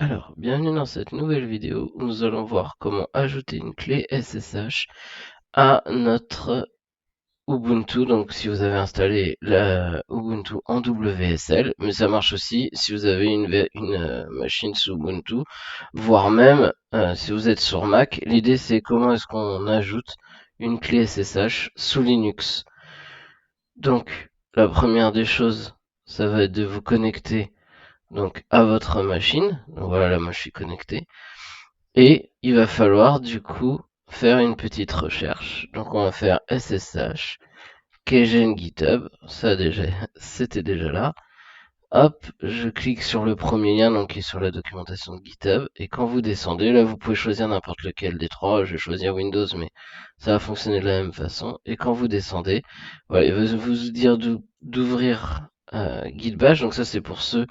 Alors, bienvenue dans cette nouvelle vidéo où nous allons voir comment ajouter une clé SSH à notre Ubuntu. Donc, si vous avez installé la Ubuntu en WSL, mais ça marche aussi si vous avez une machine sous Ubuntu, voire même si vous êtes sur Mac. L'idée, c'est comment est-ce qu'on ajoute une clé SSH sous Linux. Donc, la première des choses, ça va être de vous connecter donc à votre machine. Donc voilà, là, moi je suis connecté. Et il va falloir du coup faire une petite recherche. Donc on va faire SSH kgen GitHub. Ça déjà, c'était déjà là. Hop, je clique sur le premier lien donc qui est sur la documentation de GitHub. Et quand vous descendez, là vous pouvez choisir n'importe lequel des trois. Je vais choisir Windows, mais ça va fonctionner de la même façon. Et quand vous descendez, voilà, il va vous dire d'ouvrir Git Bash. Donc ça c'est pour ceux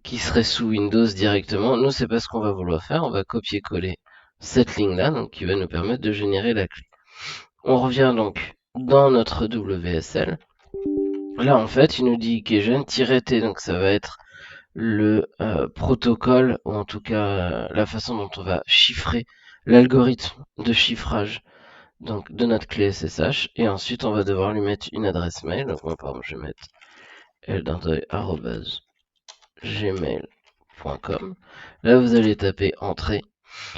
qui serait sous Windows directement. Nous, c'est pas ce qu'on va vouloir faire. On va copier-coller cette ligne-là, donc qui va nous permettre de générer la clé. On revient donc dans notre WSL. Là, en fait, il nous dit kgen-t, donc ça va être le protocole, ou en tout cas la façon dont on va chiffrer l'algorithme de chiffrage donc, de notre clé SSH. Et ensuite, on va devoir lui mettre une adresse mail. Donc, moi, par exemple, je vais mettre l.gmail.com. Là, vous allez taper entrée.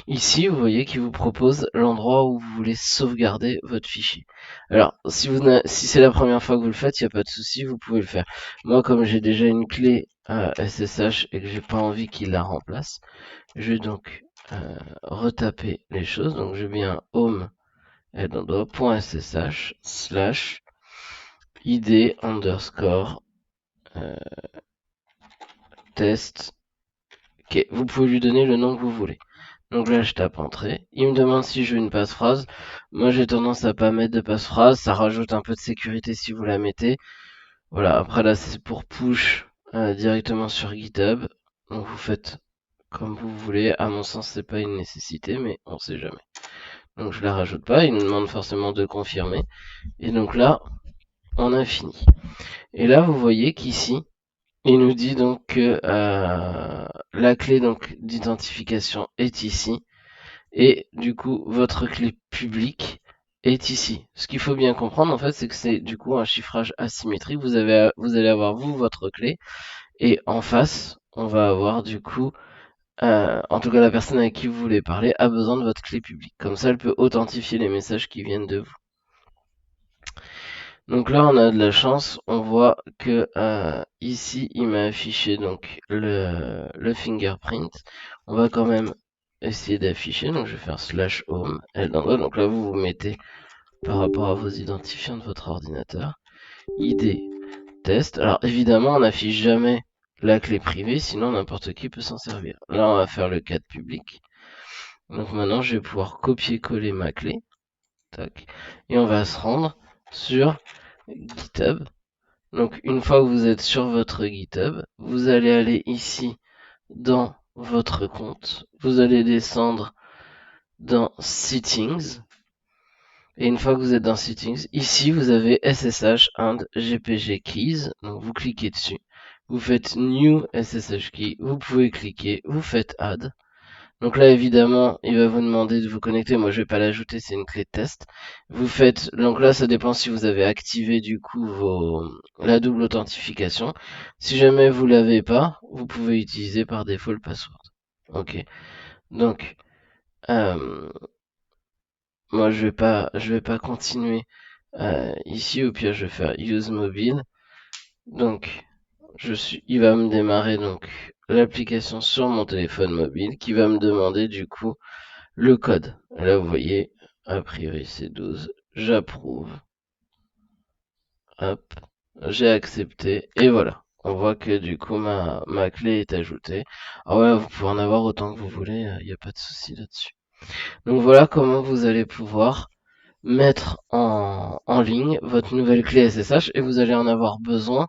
Ici, vous voyez qu'il vous propose l'endroit où vous voulez sauvegarder votre fichier. Alors, si c'est la première fois que vous le faites, il n'y a pas de souci, vous pouvez le faire. Moi, comme j'ai déjà une clé SSH et que j'ai pas envie qu'il la remplace, je vais donc retaper les choses. Donc, je viens home .ssh / id underscore test. Ok, vous pouvez lui donner le nom que vous voulez. Donc là, je tape entrée. Il me demande si je veux une passe-phrase. Moi, j'ai tendance à pas mettre de passe-phrase. Ça rajoute un peu de sécurité si vous la mettez. Voilà, après là, c'est pour push directement sur GitHub. Donc vous faites comme vous voulez. À mon sens, c'est pas une nécessité, mais on sait jamais. Donc je la rajoute pas. Il nous demande forcément de confirmer. Et donc là, on a fini. Et là, vous voyez qu'ici, il nous dit donc que la clé donc d'identification est ici. Et du coup, votre clé publique est ici. Ce qu'il faut bien comprendre, en fait, c'est que c'est du coup un chiffrage asymétrique. Vous allez avoir vous votre clé, et en face, on va avoir du coup, en tout cas la personne avec qui vous voulez parler a besoin de votre clé publique. Comme ça, elle peut authentifier les messages qui viennent de vous. Donc là, on a de la chance. On voit que ici, il m'a affiché donc le fingerprint. On va quand même essayer d'afficher. Donc je vais faire /home l. Donc là, vous vous mettez par rapport à vos identifiants de votre ordinateur. ID test. Alors évidemment, on n'affiche jamais la clé privée, sinon n'importe qui peut s'en servir. Là, on va faire le cadre public. Donc maintenant, je vais pouvoir copier-coller ma clé. Tac. Et on va se rendre sur GitHub. Donc une fois que vous êtes sur votre GitHub, vous allez aller ici dans votre compte. Vous allez descendre dans Settings. Et une fois que vous êtes dans Settings, ici vous avez SSH and GPG Keys. Donc vous cliquez dessus. Vous faites New SSH Key. Vous pouvez cliquer. Vous faites Add. Donc là, évidemment, il va vous demander de vous connecter. Moi, je vais pas l'ajouter, c'est une clé de test. Vous faites, donc là, ça dépend si vous avez activé du coup la double authentification. Si jamais vous l'avez pas, vous pouvez utiliser par défaut le password. Ok. Donc, moi, je vais pas continuer ici. Au pire, je vais faire use mobile. Donc, il va me démarrer donc l'application sur mon téléphone mobile qui va me demander du coup le code. Là, vous voyez, a priori c'est 12. J'approuve. Hop, j'ai accepté. Et voilà. On voit que du coup ma clé est ajoutée. Ah ouais, vous pouvez en avoir autant que vous voulez, il n'y a pas de souci là-dessus. Donc voilà comment vous allez pouvoir mettre en ligne votre nouvelle clé SSH, et vous allez en avoir besoin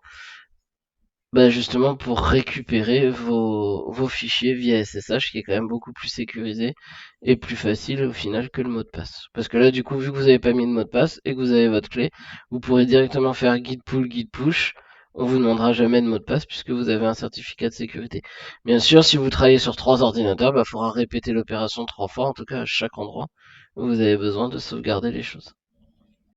justement pour récupérer vos fichiers via SSH, qui est quand même beaucoup plus sécurisé et plus facile au final que le mot de passe. Parce que là, du coup, vu que vous n'avez pas mis de mot de passe et que vous avez votre clé, vous pourrez directement faire git pull, git push, on vous demandera jamais de mot de passe puisque vous avez un certificat de sécurité. Bien sûr, si vous travaillez sur 3 ordinateurs, il faudra répéter l'opération 3 fois, en tout cas à chaque endroit où vous avez besoin de sauvegarder les choses.